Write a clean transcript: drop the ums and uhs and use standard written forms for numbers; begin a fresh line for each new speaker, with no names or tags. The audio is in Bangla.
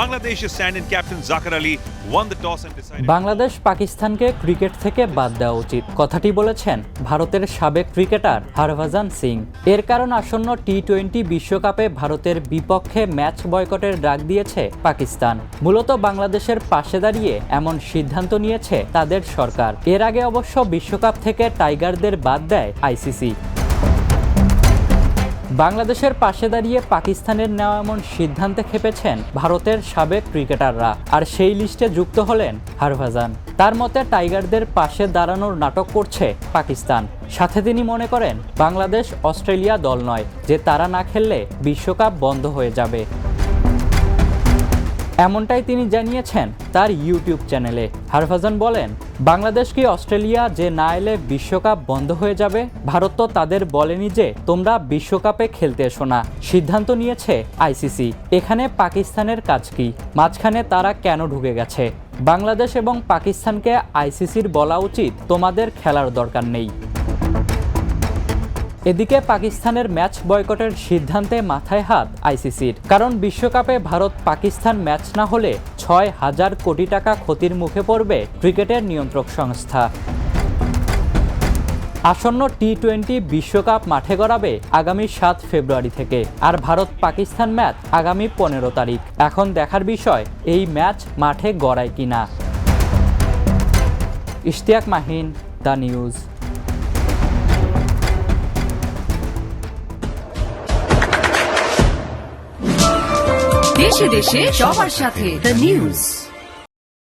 Bangladesh's stand-in captain Zakir Ali won the toss and decided.
Bangladesh পাকিস্তানকে ক্রিকেট থেকে বাদ দেওয়া উচিত কথাটি বলেছেন ভারতের সাবেক ক্রিকেটার হরভজন সিং। এর কারণ আসন্ন টি-20 বিশ্বকাপে ভারতের বিপক্ষে ম্যাচ বয়কটের ডাক দিয়েছে পাকিস্তান। মূলত বাংলাদেশের পাশে দাঁড়িয়ে এমন সিদ্ধান্ত নিয়েছে তাদের সরকার। এর আগে অবশ্য বিশ্বকাপ থেকে টাইগারদের বাদ দেয় আইসিসি। বাংলাদেশের পাশে দাঁড়িয়ে পাকিস্তানের নেওয়া এমন সিদ্ধান্তে খেপেছেন ভারতের সাবেক ক্রিকেটাররা, আর সেই লিস্টে যুক্ত হলেন হরভজন। তার মতে টাইগারদের পাশে দাঁড়ানোর নাটক করছে পাকিস্তান। সাথে তিনি মনে করেন বাংলাদেশ অস্ট্রেলিয়া দল নয় যে তারা না খেললে বিশ্বকাপ বন্ধ হয়ে যাবে। এমনটাই তিনি জানিয়েছেন তার ইউটিউব চ্যানেলে। হরভজন বলেন, বাংলাদেশ কি অস্ট্রেলিয়া যে না এলে বিশ্বকাপ বন্ধ হয়ে যাবে? ভারত তো তাদের বলেনি যে তোমরা বিশ্বকাপে খেলতে এসো না। সিদ্ধান্ত নিয়েছে আইসিসি। এখানে পাকিস্তানের কাজ কি? মাঝখানে তারা কেন ঢুকে গেছে? বাংলাদেশ এবং পাকিস্তানকে আইসিসির বলা উচিত তোমাদের খেলার দরকার নেই। এদিকে পাকিস্তানের ম্যাচ বয়কটের সিদ্ধান্তে মাথায় হাত আইসিসির, কারণ বিশ্বকাপে ভারত পাকিস্তান ম্যাচ না হলে ৬,০০০ কোটি টাকা ক্ষতির মুখে পড়বে ক্রিকেটের নিয়ন্ত্রক সংস্থা। আসন্ন টি-20 বিশ্বকাপ মাঠে গড়াবে আগামী ৭ ফেব্রুয়ারি থেকে, আর ভারত পাকিস্তান ম্যাচ আগামী ১৫ তারিখ। এখন দেখার বিষয় এই ম্যাচ মাঠে গড়ায় কিনা। Ishtiaq Mahin, the news.
দেশে দেশে সবার সাথে দ্য নিউজ।